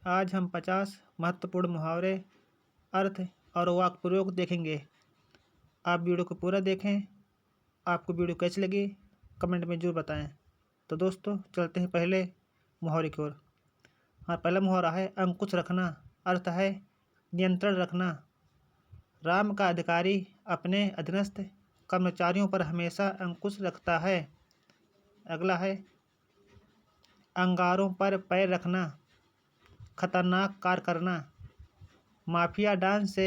आज हम 50 महत्वपूर्ण मुहावरे, अर्थ और वाक्य प्रयोग देखेंगे। आप वीडियो को पूरा देखें। आपको वीडियो कैसी लगी कमेंट में जरूर बताएं। तो दोस्तों चलते हैं पहले मुहावरे की ओर। पहला मुहावरा है अंकुश रखना। अर्थ है नियंत्रण रखना। राम का अधिकारी अपने अधीनस्थ कर्मचारियों पर हमेशा अंकुश रखता है। अगला है अंगारों पर पैर रखना, खतरनाक कार्य करना। माफिया डॉन से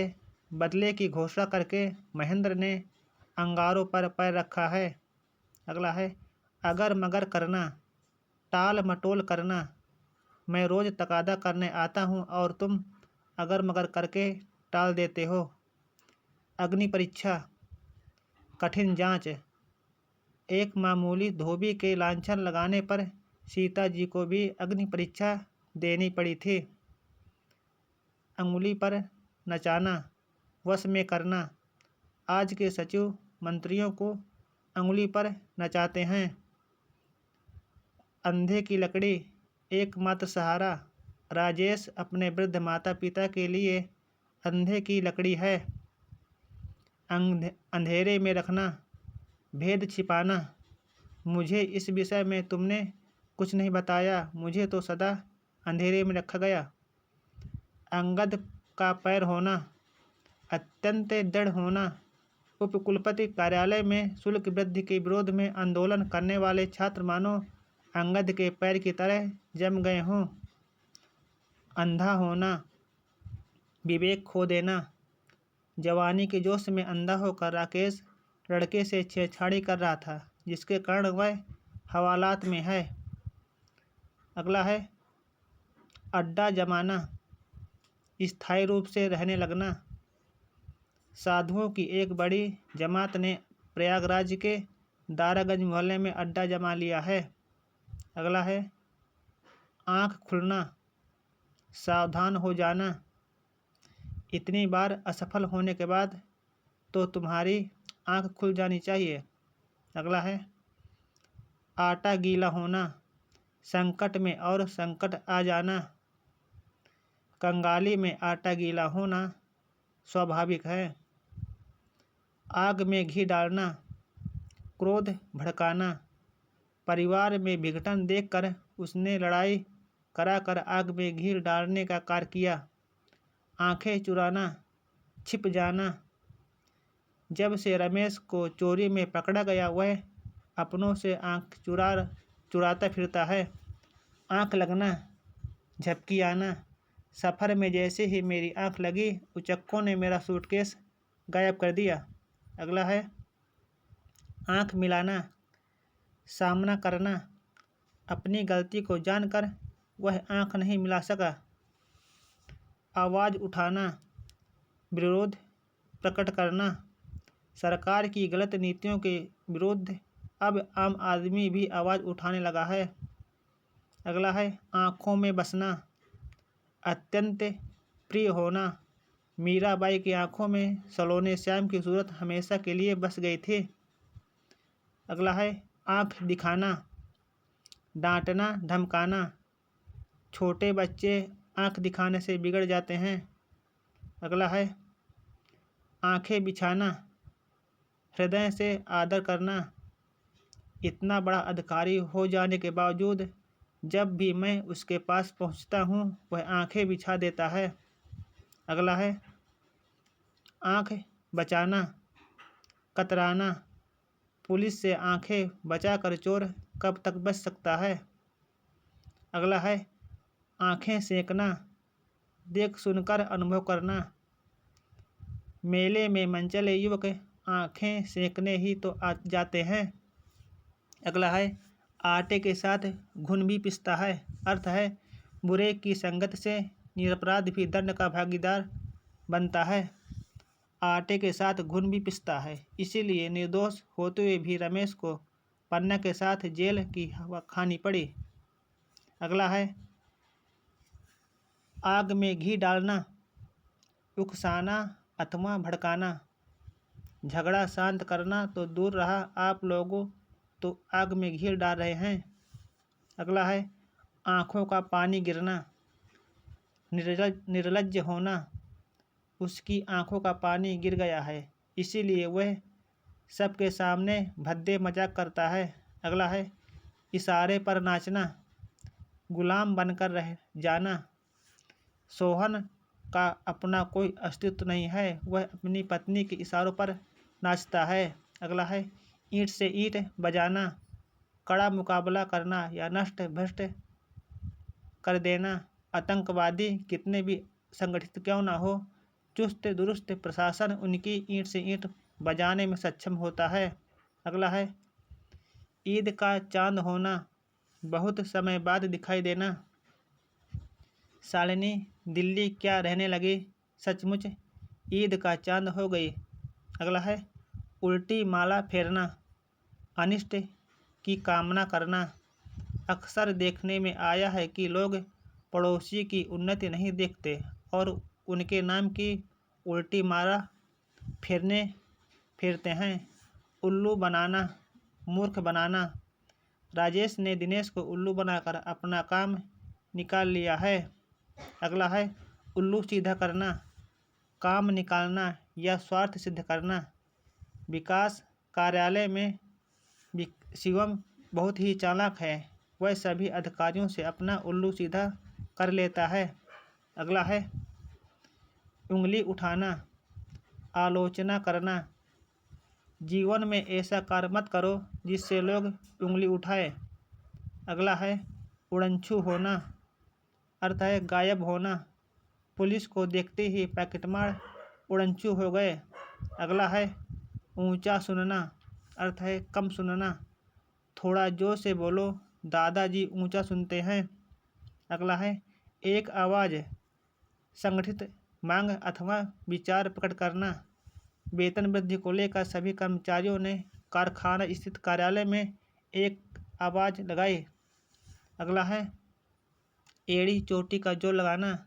बदले की घोषणा करके महेंद्र ने अंगारों पर पैर रखा है। अगला है अगर मगर करना, टाल मटोल करना। मैं रोज तकादा करने आता हूँ और तुम अगर मगर करके टाल देते हो। अग्नि परीक्षा, कठिन जांच। एक मामूली धोबी के लांछन लगाने पर सीता जी को भी अग्नि परीक्षा देनी पड़ी थी। अंगुली पर नचाना, वश में करना। आज के सचिव मंत्रियों को अंगुली पर नचाते हैं। अंधे की लकड़ी, एकमात्र सहारा। राजेश अपने वृद्ध माता पिता के लिए अंधे की लकड़ी है। अंधेरे में रखना, भेद छिपाना। मुझे इस विषय में तुमने कुछ नहीं बताया, मुझे तो सदा अंधेरे में रखा गया। अंगद का पैर होना, अत्यंत दृढ़ होना। उपकुलपति कार्यालय में शुल्क वृद्धि के विरोध में आंदोलन करने वाले छात्र मानो अंगद के पैर की तरह जम गए हों। अंधा होना, विवेक खो देना। जवानी के जोश में अंधा होकर राकेश लड़के से छेड़छाड़ी कर रहा था, जिसके कारण वह हवालात में है। अगला है अड्डा जमाना, स्थायी रूप से रहने लगना। साधुओं की एक बड़ी जमात ने प्रयागराज के दारागंज मोहल्ले में अड्डा जमा लिया है। अगला है आँख खुलना, सावधान हो जाना। इतनी बार असफल होने के बाद तो तुम्हारी आँख खुल जानी चाहिए। अगला है आटा गीला होना, संकट में और संकट आ जाना। कंगाली में आटा गीला होना स्वाभाविक है। आग में घी डालना, क्रोध भड़काना। परिवार में विघटन देखकर उसने लड़ाई कराकर आग में घी डालने का कार्य किया। आंखें चुराना, छिप जाना। जब से रमेश को चोरी में पकड़ा गया वह अपनों से आंख चुराता फिरता है। आंख लगना, झपकी आना। सफ़र में जैसे ही मेरी आंख लगी उचक्कों ने मेरा सूटकेस गायब कर दिया। अगला है आंख मिलाना, सामना करना। अपनी गलती को जानकर वह आंख नहीं मिला सका। आवाज़ उठाना, विरोध प्रकट करना। सरकार की गलत नीतियों के विरुद्ध अब आम आदमी भी आवाज़ उठाने लगा है। अगला है आँखों में बसना, अत्यंत प्रिय होना। मीराबाई की आंखों में सलोने श्याम की सूरत हमेशा के लिए बस गई थी। अगला है आँख दिखाना, डांटना धमकाना। छोटे बच्चे आँख दिखाने से बिगड़ जाते हैं। अगला है आँखें बिछाना, हृदय से आदर करना। इतना बड़ा अधिकारी हो जाने के बावजूद जब भी मैं उसके पास पहुंचता हूं वह आंखें बिछा देता है। अगला है आँख बचाना, कतराना। पुलिस से आंखें बचाकर चोर कब तक बच सकता है। अगला है आंखें सेकना, देख सुनकर अनुभव करना। मेले में मनचले युवक आंखें सेकने ही तो आ जाते हैं। अगला है आटे के साथ घुन भी पिसता है। अर्थ है बुरे की संगत से निरपराध भी दंड का भागीदार बनता है। आटे के साथ घुन भी पिसता है, इसीलिए निर्दोष होते हुए भी रमेश को पन्ना के साथ जेल की हवा खानी पड़ी। अगला है आग में घी डालना, उकसाना अथवा भड़काना। झगड़ा शांत करना तो दूर रहा, आप लोगों तो आग में घी डाल रहे हैं। अगला है आँखों का पानी गिरना, निर्लज्ज होना, उसकी आंखों का पानी गिर गया है, इसीलिए वह सबके सामने भद्दे मजाक करता है। अगला है इशारे पर नाचना, गुलाम बनकर रह जाना। सोहन का अपना कोई अस्तित्व नहीं है, वह अपनी पत्नी के इशारों पर नाचता है। अगला है ईंट से ईंट बजाना, कड़ा मुकाबला करना या नष्ट भ्रष्ट कर देना। आतंकवादी कितने भी संगठित क्यों ना हो, चुस्त दुरुस्त प्रशासन उनकी ईंट से ईंट बजाने में सक्षम होता है। अगला है ईद का चांद होना, बहुत समय बाद दिखाई देना। शालिनी दिल्ली क्या रहने लगी, सचमुच ईद का चांद हो गई। अगला है उल्टी माला फेरना, अनिष्ट की कामना करना। अक्सर देखने में आया है कि लोग पड़ोसी की उन्नति नहीं देखते और उनके नाम की उल्टी माला फेरते हैं। उल्लू बनाना, मूर्ख बनाना। राजेश ने दिनेश को उल्लू बनाकर अपना काम निकाल लिया है। अगला है उल्लू सीधा करना, काम निकालना या स्वार्थ सिद्ध करना। विकास कार्यालय में शिवम बहुत ही चालाक है, वह सभी अधिकारियों से अपना उल्लू सीधा कर लेता है। अगला है उंगली उठाना, आलोचना करना। जीवन में ऐसा कार्य मत करो जिससे लोग उंगली उठाए। अगला है उड़नछू होना, अर्थ है गायब होना। पुलिस को देखते ही पैकेटमार उड़नछू हो गए। अगला है ऊंचा सुनना, अर्थ है कम सुनना। थोड़ा जोर से बोलो, दादाजी ऊंचा सुनते हैं। अगला है एक आवाज़, संगठित मांग अथवा विचार प्रकट करना। वेतन वृद्धि को लेकर सभी कर्मचारियों ने कारखाना स्थित कार्यालय में एक आवाज़ लगाई। अगला है एड़ी चोटी का जोर लगाना,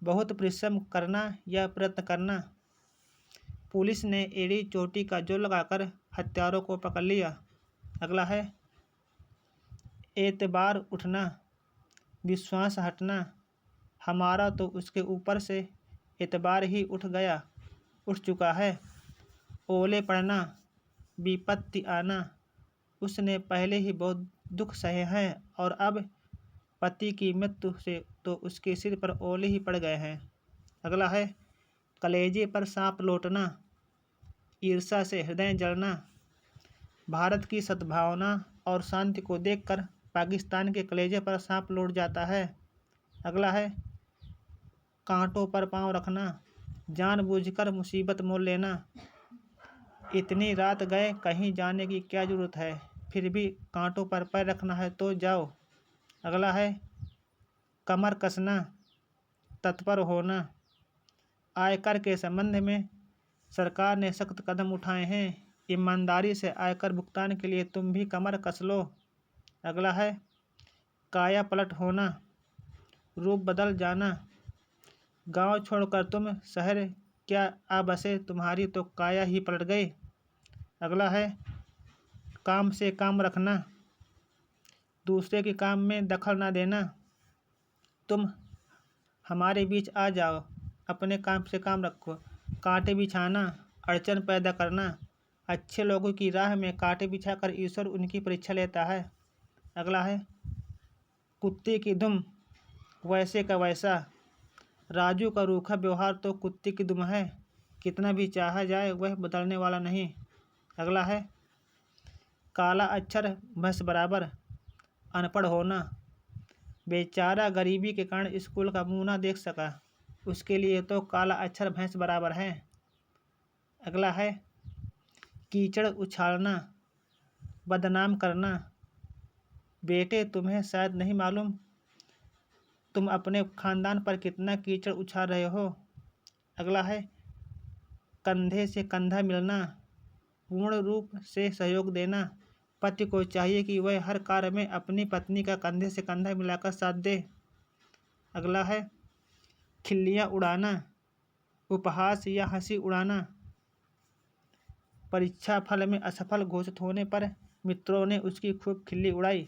बहुत परिश्रम करना या प्रयत्न करना। पुलिस ने एड़ी चोटी का जोर लगाकर हत्यारों को पकड़ लिया। अगला है एतबार उठना, विश्वास हटना। हमारा तो उसके ऊपर से एतबार ही उठ चुका है। ओले पड़ना, विपत्ति आना। उसने पहले ही बहुत दुख सहे हैं और अब पति की मृत्यु से तो उसके सिर पर ओले ही पड़ गए हैं। अगला है कलेजे पर सांप लौटना, ईर्ष्या से हृदय जलना। भारत की सद्भावना और शांति को देखकर पाकिस्तान के कलेजे पर सांप लौट जाता है। अगला है कांटों पर पांव रखना, जानबूझकर मुसीबत मोल लेना। इतनी रात गए, कहीं जाने की क्या ज़रूरत है, फिर भी कांटों पर पैर रखना है तो जाओ। अगला है कमर कसना, तत्पर होना। आयकर के संबंध में सरकार ने सख्त कदम उठाए हैं, ईमानदारी से आयकर भुगतान के लिए तुम भी कमर कस लो। अगला है काया पलट होना, रूप बदल जाना। गांव छोड़कर तुम शहर क्या आ बसे, तुम्हारी तो काया ही पलट गई। अगला है काम से काम रखना, दूसरे के काम में दखल ना देना। तुम हमारे बीच आ जाओ, अपने काम से काम रखो। कांटे बिछाना, अड़चन पैदा करना। अच्छे लोगों की राह में कांटे बिछाकर ईश्वर उनकी परीक्षा लेता है। अगला है कुत्ते की दुम, वैसे का वैसा। राजू का रूखा व्यवहार तो कुत्ते की दुम है, कितना भी चाहा जाए वह बदलने वाला नहीं। अगला है काला अक्षर भैंस बराबर, अनपढ़ होना। बेचारा गरीबी के कारण स्कूल का मुंह ना देख सका, उसके लिए तो काला अक्षर भैंस बराबर है। अगला है कीचड़ उछालना, बदनाम करना। बेटे तुम्हें शायद नहीं मालूम तुम अपने खानदान पर कितना कीचड़ उछाल रहे हो। अगला है कंधे से कंधा मिलना, पूर्ण रूप से सहयोग देना। पति को चाहिए कि वह हर कार्य में अपनी पत्नी का कंधे से कंधा मिलाकर साथ दे। अगला है खिल्लियाँ उड़ाना, उपहास या हंसी उड़ाना। परीक्षा फल में असफल घोषित होने पर मित्रों ने उसकी खूब खिल्ली उड़ाई।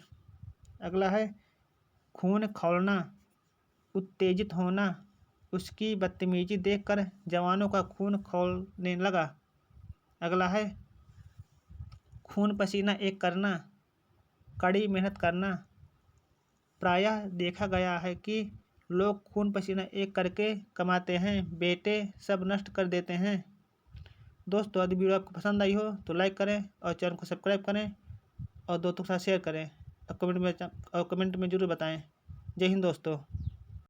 अगला है खून खौलना, उत्तेजित होना, उसकी बदतमीजी देखकर जवानों का खून खौलने लगा। अगला है खून पसीना एक करना, कड़ी मेहनत करना। प्रायः देखा गया है कि लोग खून पसीना एक करके कमाते हैं, बेटे सब नष्ट कर देते हैं। दोस्तों, यदि वीडियो आपको पसंद आई हो तो लाइक करें और चैनल को सब्सक्राइब करें और दोस्तों के साथ शेयर करें और कमेंट में ज़रूर बताएं। जय हिंद दोस्तों।